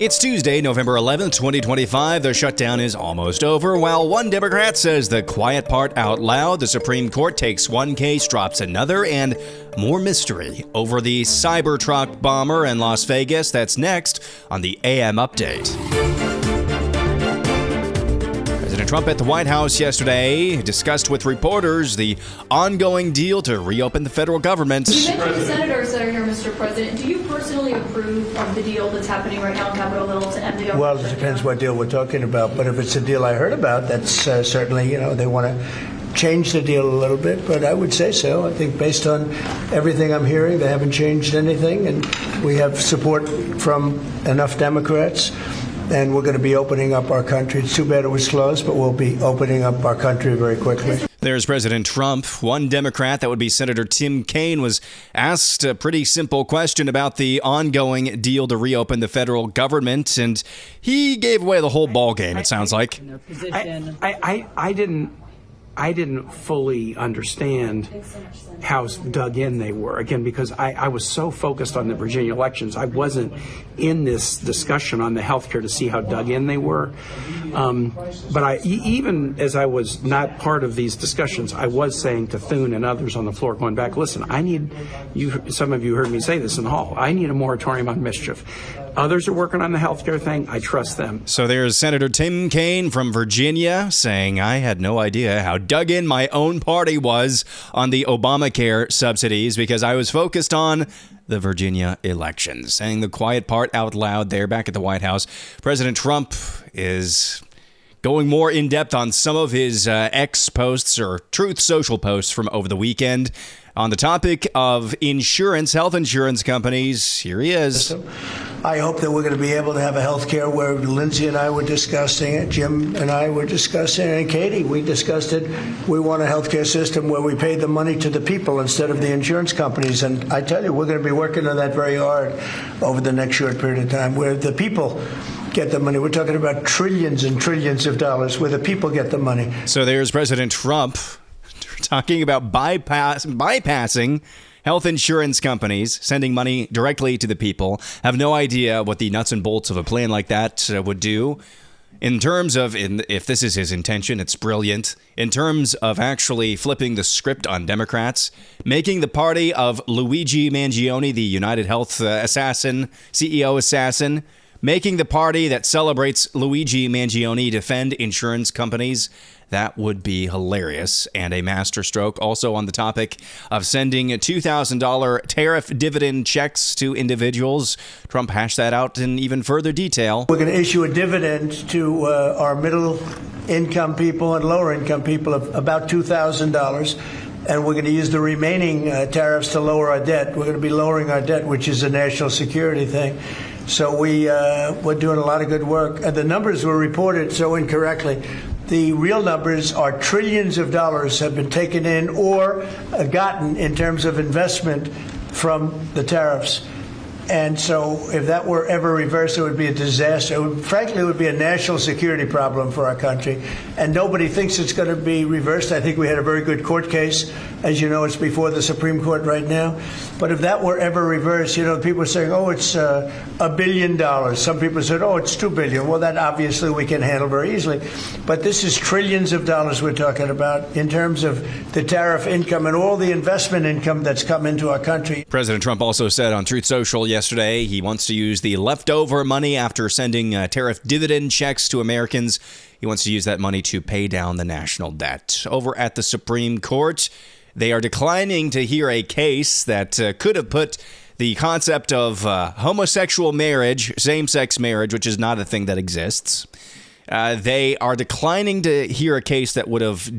It's Tuesday, November 11th, 2025. The shutdown is almost over. While one Democrat says the quiet part out loud, the Supreme Court takes one case, drops another, and more mystery over the Cybertruck bomber in Las Vegas. That's next on the AM Update. President Trump at the White House yesterday discussed with reporters the ongoing deal to reopen the federal government. You mentioned the senators that are here, Mr. President. Do you personally approve of the deal that's happening right now on Capitol Hill to end the government? Well, it depends what deal we're talking about. But if it's a deal I heard about, that's certainly, they want to change the deal a little bit. But I would say so. I think based on everything I'm hearing, they haven't changed anything. And we have support from enough Democrats. And we're going to be opening up our country. It's too bad it was closed, but we'll be opening up our country very quickly. There's President Trump. One Democrat, that would be Senator Tim Kaine, was asked a pretty simple question about the ongoing deal to reopen the federal government, and he gave away the whole ball game, it sounds like. I didn't fully understand how dug in they were, again, because I was so focused on the Virginia elections. I wasn't in this discussion on the healthcare to see how dug in they were. But even as I was not part of these discussions, I was saying to Thune and others on the floor going back, listen, I need you. Some of you heard me say this in the hall. I need a moratorium on mischief. Others are working on the healthcare thing. I trust them. So there's Senator Tim Kaine from Virginia saying, I had no idea how dug in my own party was on the Obamacare subsidies because I was focused on the Virginia elections. Saying the quiet part out loud there back at the White House. President Trump is going more in depth on some of his X posts or Truth Social posts from over the weekend. On the topic of insurance, health insurance companies, here he is. I hope that we're going to be able to have a health care where Lindsay and I were discussing it, Jim and I were discussing it, and Katie, we discussed it. We want a health care system where we pay the money to the people instead of the insurance companies. And I tell you, we're going to be working on that very hard over the next short period of time, where the people get the money. We're talking about trillions and trillions of dollars where the people get the money. So there's President Trump talking about bypassing health insurance companies, sending money directly to the people. Have no idea what the nuts and bolts of a plan like that would do. In terms of, if this is his intention, it's brilliant. In terms of actually flipping the script on Democrats, making the party of Luigi Mangione, the United Health assassin, CEO assassin, making the party that celebrates Luigi Mangione defend insurance companies. That would be hilarious and a masterstroke. Also on the topic of sending $2,000 tariff dividend checks to individuals. Trump hashed that out in even further detail. We're going to issue a dividend to our middle income people and lower income people of about $2,000. And we're going to use the remaining tariffs to lower our debt. We're going to be lowering our debt, which is a national security thing. So we're doing a lot of good work. And the numbers were reported so incorrectly. The real numbers are trillions of dollars have been taken in or gotten in terms of investment from the tariffs. And so if that were ever reversed, it would be a disaster. Frankly, it would be a national security problem for our country. And nobody thinks it's going to be reversed. I think we had a very good court case. As you know, it's before the Supreme Court right now. But if that were ever reversed, people are saying, oh, it's $1 billion. Some people said, oh, it's $2 billion. Well, that obviously we can handle very easily. But this is trillions of dollars we're talking about in terms of the tariff income and all the investment income that's come into our country. President Trump also said on Truth Social yesterday he wants to use the leftover money after sending tariff dividend checks to Americans. He wants to use that money to pay down the national debt. Over at the Supreme Court, they are declining to hear a case that could have put the concept of homosexual marriage, same-sex marriage, which is not a thing that exists. They are declining to hear a case that would have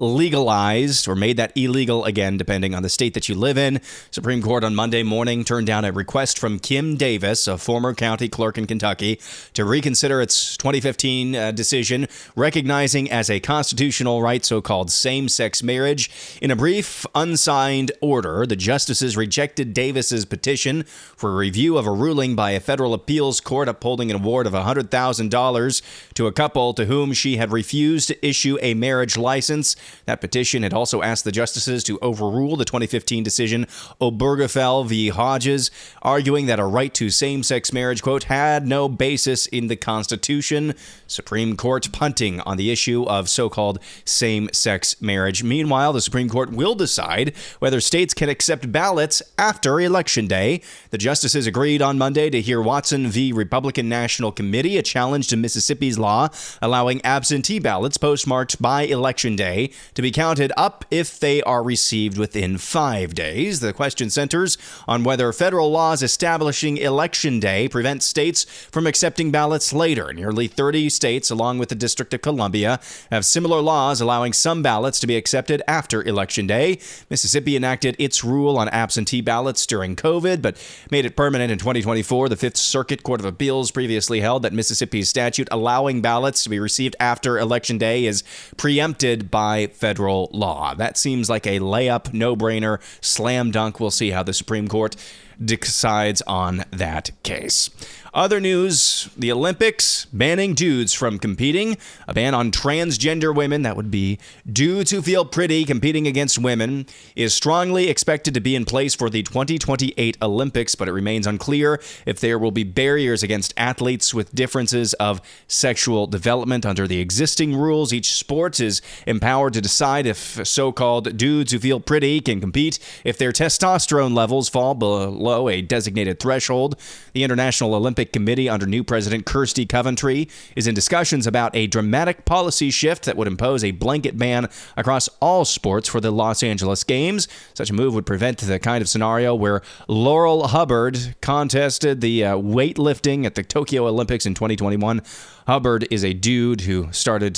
legalized or made that illegal again, depending on the state that you live in. Supreme Court on Monday morning turned down a request from Kim Davis, a former county clerk in Kentucky, to reconsider its 2015 decision, recognizing as a constitutional right so-called same-sex marriage. In a brief, unsigned order, the justices rejected Davis's petition for review of a ruling by a federal appeals court upholding an award of $100,000 to a couple to whom she had refused to issue a marriage license. That petition had also asked the justices to overrule the 2015 decision Obergefell v. Hodges, arguing that a right to same-sex marriage, quote, had no basis in the Constitution. Supreme Court punting on the issue of so-called same-sex marriage. Meanwhile, the Supreme Court will decide whether states can accept ballots after Election Day. The justices agreed on Monday to hear Watson v. Republican National Committee, a challenge to Mississippi's law allowing absentee ballots postmarked by Election Day to be counted up if they are received within 5 days. The question centers on whether federal laws establishing Election Day prevent states from accepting ballots later. Nearly 30 states, along with the District of Columbia, have similar laws allowing some ballots to be accepted after Election Day. Mississippi enacted its rule on absentee ballots during COVID, but made it permanent in 2024. The Fifth Circuit Court of Appeals previously held that Mississippi's statute allowing ballots to be received after Election Day is preempted by federal law. That seems like a layup, no-brainer, slam dunk. We'll see how the Supreme Court decides on that case. Other news, the Olympics banning dudes from competing. A ban on transgender women, that would be dudes who feel pretty competing against women, is strongly expected to be in place for the 2028 Olympics, but it remains unclear if there will be barriers against athletes with differences of sexual development. Under the existing rules, each sport is empowered to decide if so-called dudes who feel pretty can compete if their testosterone levels fall below a designated threshold. The International Olympic Committee under new President Kirsty Coventry is in discussions about a dramatic policy shift that would impose a blanket ban across all sports for the Los Angeles Games. Such a move would prevent the kind of scenario where Laurel Hubbard contested the weightlifting at the Tokyo Olympics in 2021. Hubbard is a dude who started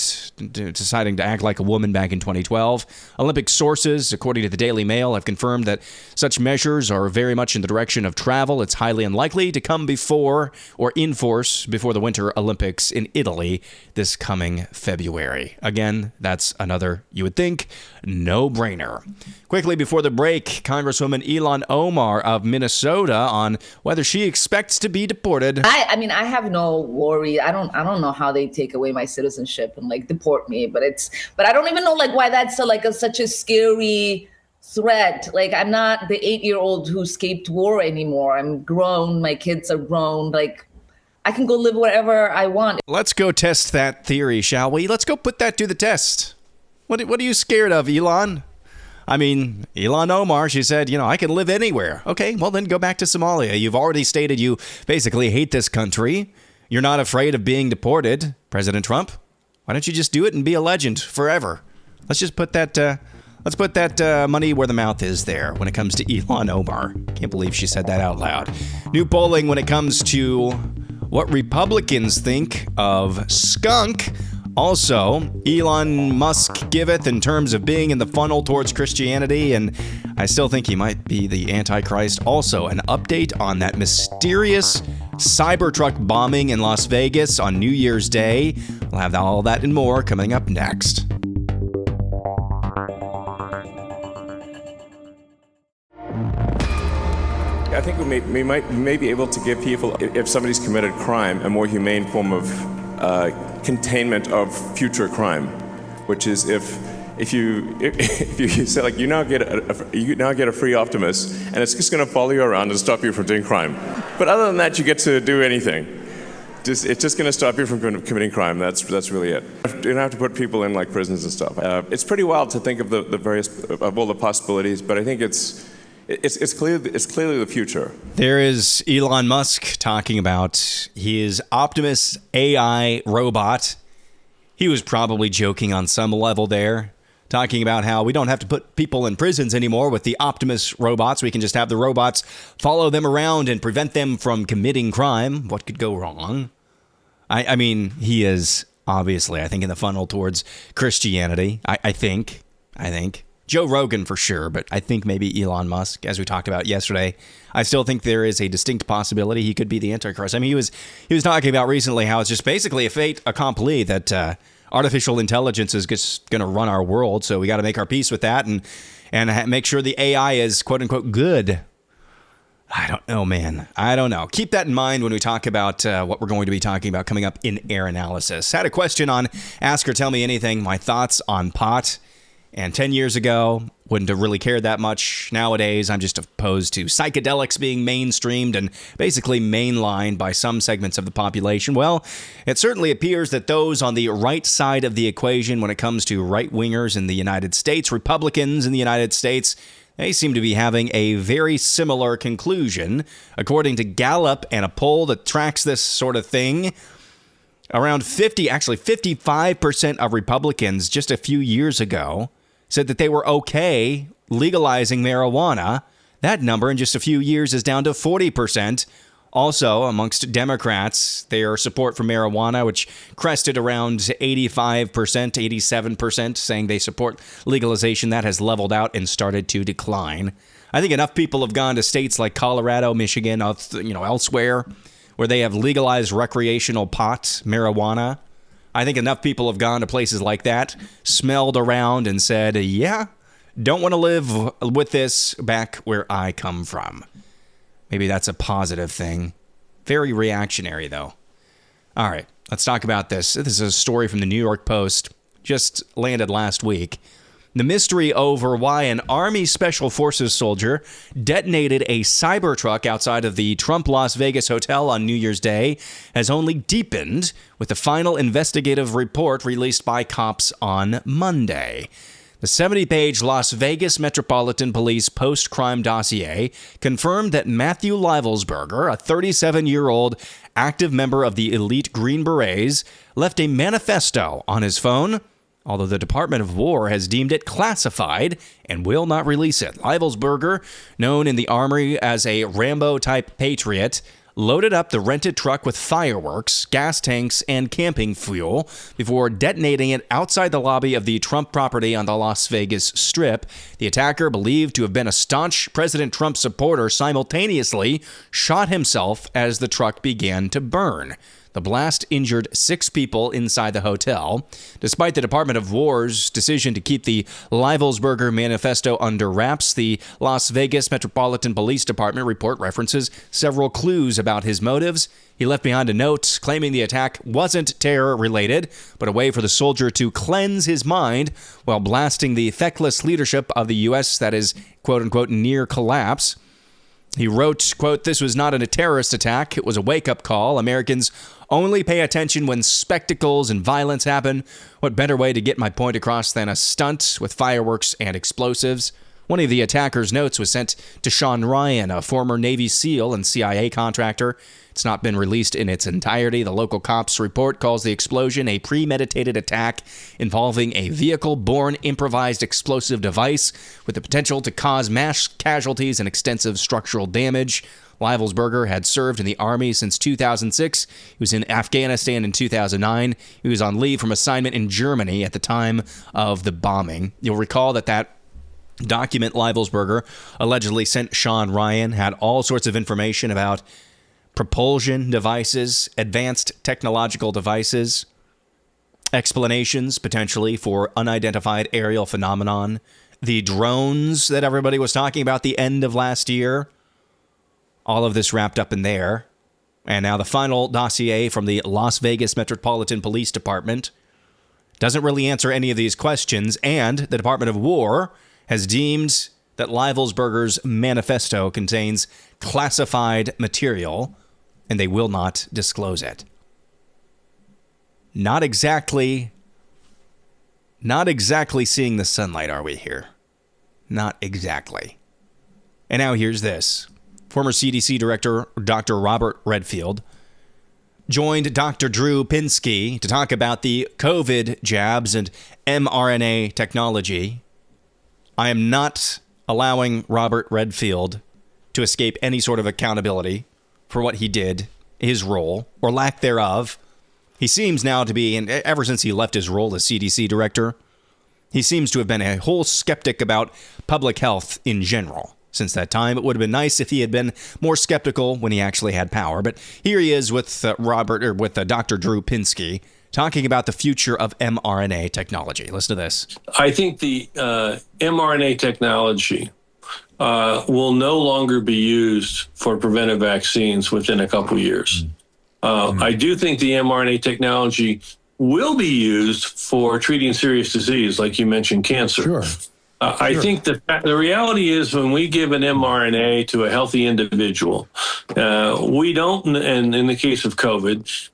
deciding to act like a woman back in 2012. Olympic sources, according to the Daily Mail, have confirmed that such measures are very much in the direction of travel. It's highly unlikely to come before or in force before the Winter Olympics in Italy this coming February. Again, that's another, you would think, no-brainer. Quickly before the break, Congresswoman Ilhan Omar of Minnesota on whether she expects to be deported. I mean, I have no worry. I don't know how they take away my citizenship and like deport me, but I don't even know like why that's such a scary threat. Like, I'm not the 8-year-old who escaped war anymore. I'm grown. My kids are grown. Like, I can go live wherever I want. Let's go test that theory, shall we? Let's go put that to the test. What are you scared of, Elon? I mean, Ilhan Omar, she said, I can live anywhere. Okay, well then go back to Somalia. You've already stated you basically hate this country. You're not afraid of being deported, President Trump. Why don't you just do it and be a legend forever? Let's just put that money where the mouth is there when it comes to Ilhan Omar. Can't believe she said that out loud. New polling when it comes to what Republicans think of skunk. Also, Elon Musk giveth in terms of being in the funnel towards Christianity, and I still think he might be the Antichrist. Also, an update on that mysterious Cybertruck bombing in Las Vegas on New Year's Day. We'll have all that and more coming up next. I think we may be able to give people, if somebody's committed crime, a more humane form of containment of future crime, which is if you say like you now get a free Optimus and it's just going to follow you around and stop you from doing crime. But other than that, you get to do anything. It's just going to stop you from committing crime. That's really it. You don't have to put people in like prisons and stuff. It's pretty wild to think of the various of all the possibilities, but I think it's clearly the future. There is Elon Musk talking about his Optimus AI robot. He was probably joking on some level there, talking about how we don't have to put people in prisons anymore with the Optimus robots. We can just have the robots follow them around and prevent them from committing crime. What could go wrong? I mean, he is obviously, I think, in the funnel towards Christianity. I think. Joe Rogan for sure, but I think maybe Elon Musk, as we talked about yesterday. I still think there is a distinct possibility he could be the Antichrist. I mean, he was talking about recently how it's just basically a fait accompli that artificial intelligence is just going to run our world, so we got to make our peace with that and make sure the AI is quote unquote good. I don't know, man. I don't know. Keep that in mind when we talk about what we're going to be talking about coming up in Air Analysis. Had a question on Ask or Tell Me Anything, my thoughts on pot. And 10 years ago, wouldn't have really cared that much. Nowadays, I'm just opposed to psychedelics being mainstreamed and basically mainlined by some segments of the population. Well, it certainly appears that those on the right side of the equation when it comes to right-wingers in the United States, Republicans in the United States, they seem to be having a very similar conclusion. According to Gallup and a poll that tracks this sort of thing, around 55% of Republicans just a few years ago said that they were okay legalizing marijuana. That number in just a few years is down to 40%. Also, amongst Democrats, their support for marijuana, which crested around 85%, 87%, saying they support legalization, that has leveled out and started to decline. I think enough people have gone to states like Colorado, Michigan, elsewhere, where they have legalized recreational pot, marijuana. I think enough people have gone to places like that, smelled around and said, yeah, don't want to live with this back where I come from. Maybe that's a positive thing. Very reactionary, though. All right, let's talk about this. This is a story from the New York Post, just landed last week. The mystery over why an Army Special Forces soldier detonated a Cybertruck outside of the Trump Las Vegas hotel on New Year's Day has only deepened with the final investigative report released by cops on Monday. The 70-page Las Vegas Metropolitan Police post-crime dossier confirmed that Matthew Livelsberger, a 37-year-old active member of the elite Green Berets, left a manifesto on his phone, although the Department of War has deemed it classified and will not release it. Livelsberger, known in the Army as a Rambo-type patriot, loaded up the rented truck with fireworks, gas tanks, and camping fuel before detonating it outside the lobby of the Trump property on the Las Vegas Strip. The attacker, believed to have been a staunch President Trump supporter, simultaneously shot himself as the truck began to burn. The blast injured 6 people inside the hotel. Despite the Department of War's decision to keep the Livelsberger manifesto under wraps, the Las Vegas Metropolitan Police Department report references several clues about his motives. He left behind a note claiming the attack wasn't terror-related, but a way for the soldier to cleanse his mind while blasting the feckless leadership of the U.S. that is, quote-unquote, near collapse. He wrote, quote, "This was not a terrorist attack. It was a wake-up call. Americans only pay attention when spectacles and violence happen. What better way to get my point across than a stunt with fireworks and explosives?" One of the attacker's notes was sent to Sean Ryan, a former Navy SEAL and CIA contractor. It's not been released in its entirety. The local cops report calls the explosion a premeditated attack involving a vehicle-borne improvised explosive device with the potential to cause mass casualties and extensive structural damage. Livelsberger had served in the Army since 2006. He was in Afghanistan in 2009. He was on leave from assignment in Germany at the time of the bombing. You'll recall that document Livelsberger allegedly sent Sean Ryan had all sorts of information about propulsion devices, advanced technological devices, explanations potentially for unidentified aerial phenomenon, the drones that everybody was talking about the end of last year. All of this wrapped up in there. And now the final dossier from the Las Vegas Metropolitan Police Department doesn't really answer any of these questions, and the Department of War has deemed that Livelsberger's manifesto contains classified material, and they will not disclose it. Not exactly seeing the sunlight, are we here? Not exactly. And now here's this. Former CDC Director Dr. Robert Redfield joined Dr. Drew Pinsky to talk about the COVID jabs and mRNA technology. I am not allowing Robert Redfield to escape any sort of accountability for what he did, his role, or lack thereof. He seems now to be, and ever since he left his role as CDC director, he seems to have been a whole skeptic about public health in general. Since that time, it would have been nice if he had been more skeptical when he actually had power. But here he is with Dr. Drew Pinsky talking about the future of mRNA technology. Listen to this. I think the mRNA technology will no longer be used for preventive vaccines within a couple years. I do think the mRNA technology will be used for treating serious disease, like you mentioned, cancer. Sure. I think the reality is when we give an mRNA to a healthy individual, we don't, and in the case of COVID,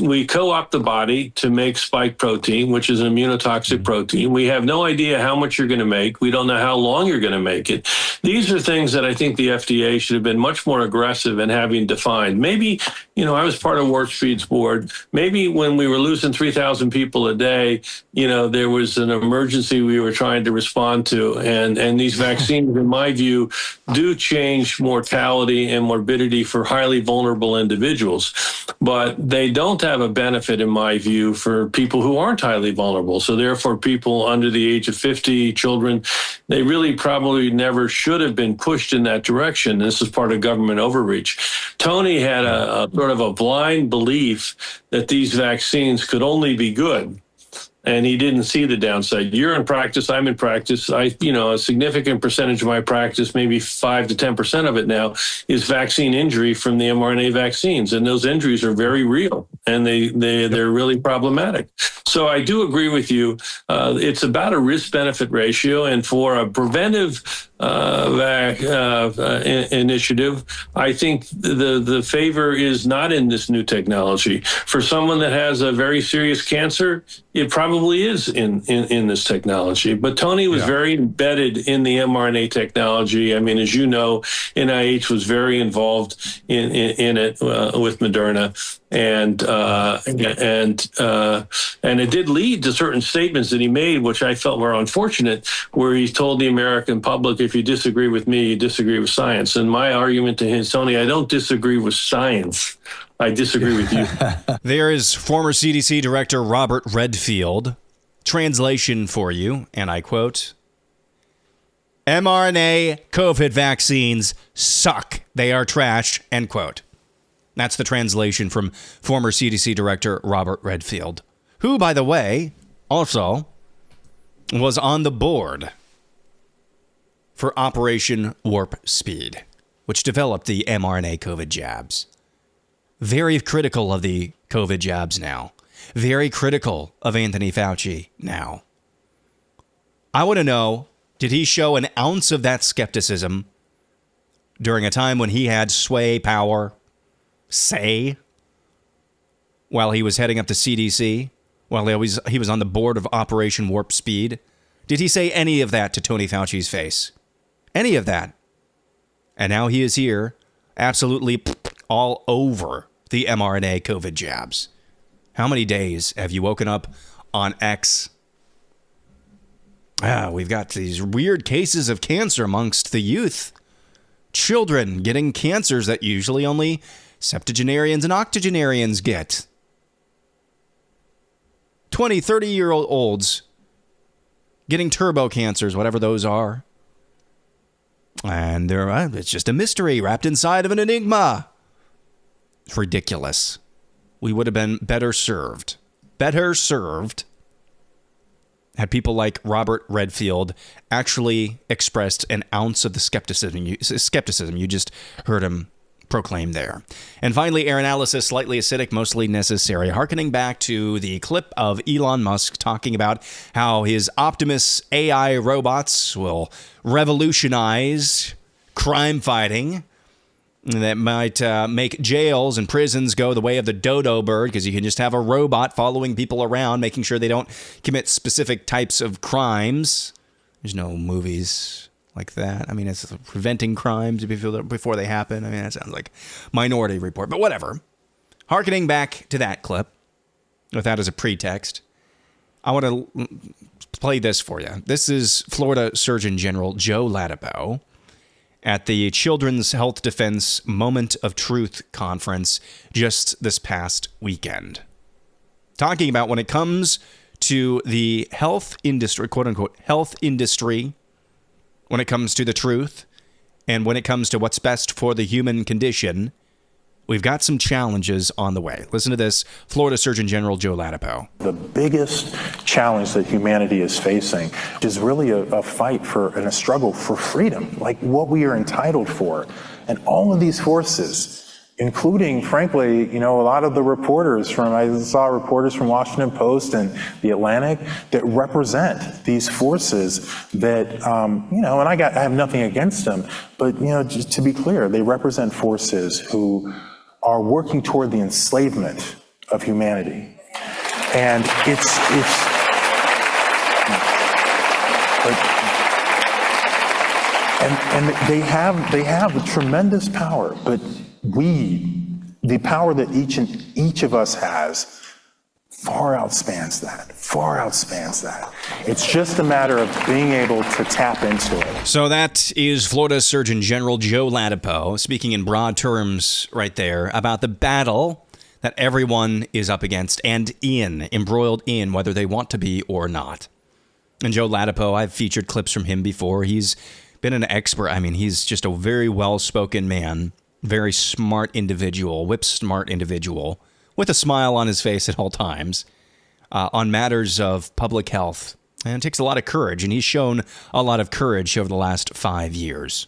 we co-opt the body to make spike protein, which is an immunotoxic protein. We have no idea how much you're going to make. We don't know how long you're going to make it. These are things that I think the FDA should have been much more aggressive in having defined. Maybe, I was part of Warp Speed's board. Maybe when we were losing 3,000 people a day, there was an emergency we were trying to respond to. And these vaccines, in my view, do change mortality and morbidity for highly vulnerable individuals. But they don't have a benefit, in my view, for people who aren't highly vulnerable. So therefore, people under the age of 50, children, they really probably never should have been pushed in that direction. This is part of government overreach. Tony had a sort of a blind belief that these vaccines could only be good. And he didn't see the downside. You're in practice, I'm in practice. A significant percentage of my practice, maybe 5 to 10% of it now, is vaccine injury from the mRNA vaccines. And those injuries are very real, and they're really problematic. So I do agree with you. It's about a risk-benefit ratio, and for a preventive initiative, I think the favor is not in this new technology. For someone that has a very serious cancer, it probably is in this technology. But Tony was very embedded in the mRNA technology. I mean, as you know, NIH was very involved in it with Moderna. And it did lead to certain statements that he made, which I felt were unfortunate, where he told the American public, if you disagree with me, you disagree with science. And my argument to him, Tony, I don't disagree with science. I disagree with you. There is former CDC Director Robert Redfield. Translation for you, and I quote, mRNA COVID vaccines suck. They are trash, end quote. That's the translation from former CDC Director Robert Redfield, who, by the way, also was on the board for Operation Warp Speed, which developed the mRNA COVID jabs. Very critical of the COVID jabs now. Very critical of Anthony Fauci now. I want to know, did he show an ounce of that skepticism during a time when he had sway, power, say, while he was heading up the CDC, while he was on the board of Operation Warp Speed? Did he say any of that to Tony Fauci's face? Any of that? And now he is here, absolutely all over the mRNA COVID jabs. How many days have you woken up on X? We've got these weird cases of cancer amongst the youth. Children getting cancers that usually only septuagenarians and octogenarians get. 20, 30-year-olds getting turbo cancers, whatever those are. And it's just a mystery wrapped inside of an enigma. It's ridiculous. We would have been better served had people like Robert Redfield actually expressed an ounce of the skepticism you just heard him proclaim there. And finally, air analysis, slightly acidic, mostly necessary. Harkening back to the clip of Elon Musk talking about how his Optimus AI robots will revolutionize crime fighting. That might make jails and prisons go the way of the dodo bird, because you can just have a robot following people around, making sure they don't commit specific types of crimes. There's no movies like that. I mean, it's preventing crimes before they happen. I mean, that sounds like Minority Report, but whatever. Harkening back to that clip, with that as a pretext, I want to play this for you. This is Florida Surgeon General Joe Ladapo at the Children's Health Defense Moment of Truth conference just this past weekend, talking about when it comes to the health industry, quote unquote, health industry, when it comes to the truth, and when it comes to what's best for the human condition, we've got some challenges on the way. Listen to this, Florida Surgeon General Joe Ladapo. The biggest challenge that humanity is facing is really a fight for and a struggle for freedom, like what we are entitled for. And all of these forces including, frankly, a lot of the reporters I saw reporters from Washington Post and The Atlantic that represent these forces that, and I have nothing against them, but, just to be clear, they represent forces who are working toward the enslavement of humanity. And and they have tremendous power, but the power that each of us has far outspans that. It's just a matter of being able to tap into it. So that is Florida Surgeon General Joe Ladapo speaking in broad terms right there about the battle that everyone is up against and embroiled in, whether they want to be or not. And Joe Ladapo, I've featured clips from him before. He's been an expert. I mean, he's just a very well-spoken man, very smart individual, whip-smart individual, with a smile on his face at all times, on matters of public health. And it takes a lot of courage, and he's shown a lot of courage over the last 5 years.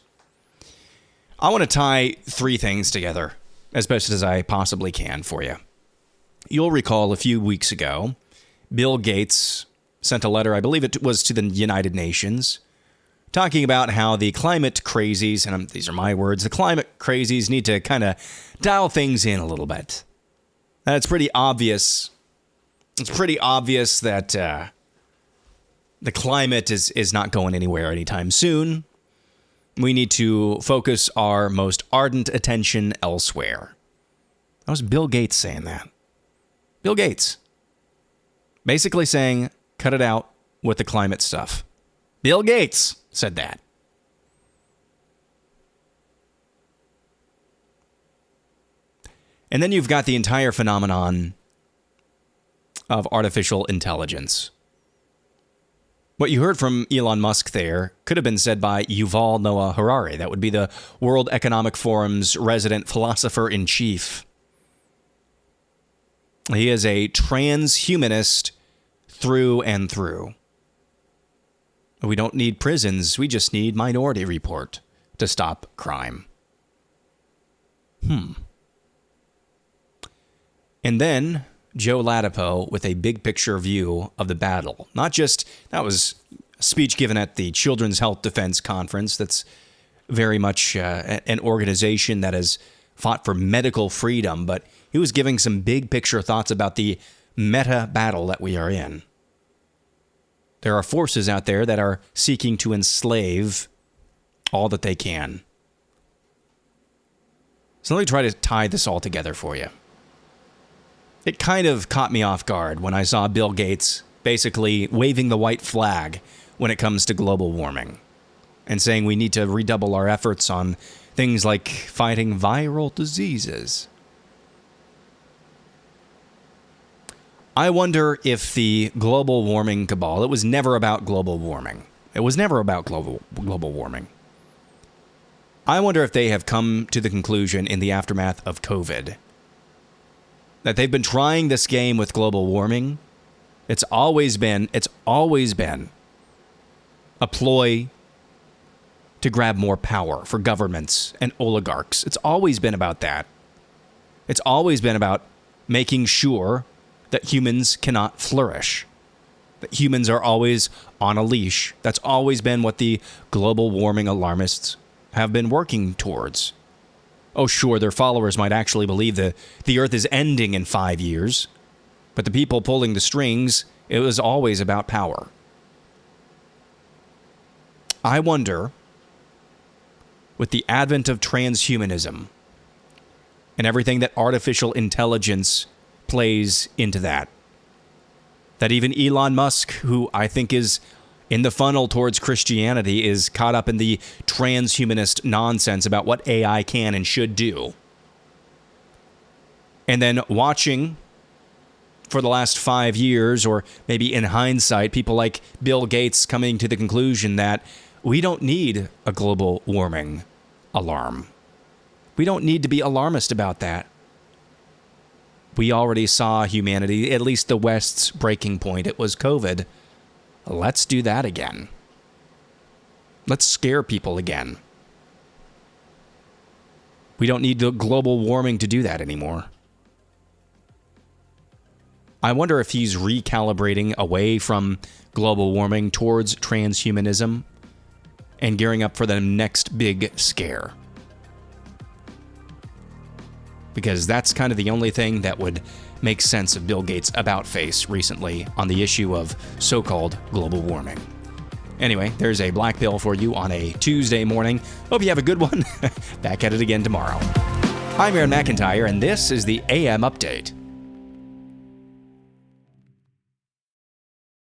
I want to tie three things together as best as I possibly can for you. You'll recall a few weeks ago, Bill Gates sent a letter, I believe it was to the United Nations, talking about how the climate crazies, and these are my words, the climate crazies need to kind of dial things in a little bit. And it's pretty obvious. It's pretty obvious that the climate is not going anywhere anytime soon. We need to focus our most ardent attention elsewhere. That was Bill Gates saying that. Bill Gates. Basically saying, cut it out with the climate stuff. Bill Gates said that. And then you've got the entire phenomenon of artificial intelligence. What you heard from Elon Musk there could have been said by Yuval Noah Harari. That would be the World Economic Forum's resident philosopher-in-chief. He is a transhumanist through and through. We don't need prisons. We just need Minority Report to stop crime. And then Joe Ladapo with a big picture view of the battle. Not just, that was a speech given at the Children's Health Defense Conference. That's very much an organization that has fought for medical freedom, but he was giving some big picture thoughts about the meta battle that we are in. There are forces out there that are seeking to enslave all that they can. So let me try to tie this all together for you. It kind of caught me off guard when I saw Bill Gates basically waving the white flag when it comes to global warming and saying we need to redouble our efforts on things like fighting viral diseases. I wonder if the global warming cabal, it was never about global warming. It was never about global warming. I wonder if they have come to the conclusion in the aftermath of COVID that they've been trying this game with global warming. It's always been a ploy to grab more power for governments and oligarchs. It's always been about that. It's always been about making sure that humans cannot flourish, that humans are always on a leash. That's always been what the global warming alarmists have been working towards. Oh, sure, their followers might actually believe that the Earth is ending in 5 years, but the people pulling the strings, it was always about power. I wonder, with the advent of transhumanism and everything that artificial intelligence plays into that even Elon Musk, who I think is in the funnel towards Christianity, is caught up in the transhumanist nonsense about what AI can and should do. And then watching for the last 5 years, or maybe in hindsight, people like Bill Gates coming to the conclusion that we don't need a global warming alarm. We don't need to be alarmist about that. We already saw humanity, at least the West's breaking point. It was COVID. Let's do that again. Let's scare people again. We don't need the global warming to do that anymore. I wonder if he's recalibrating away from global warming towards transhumanism and gearing up for the next big scare. Because that's kind of the only thing that would make sense of Bill Gates' about-face recently on the issue of so-called global warming. Anyway, there's a black pill for you on a Tuesday morning. Hope you have a good one. Back at it again tomorrow. I'm Aaron McIntire, and this is the AM Update.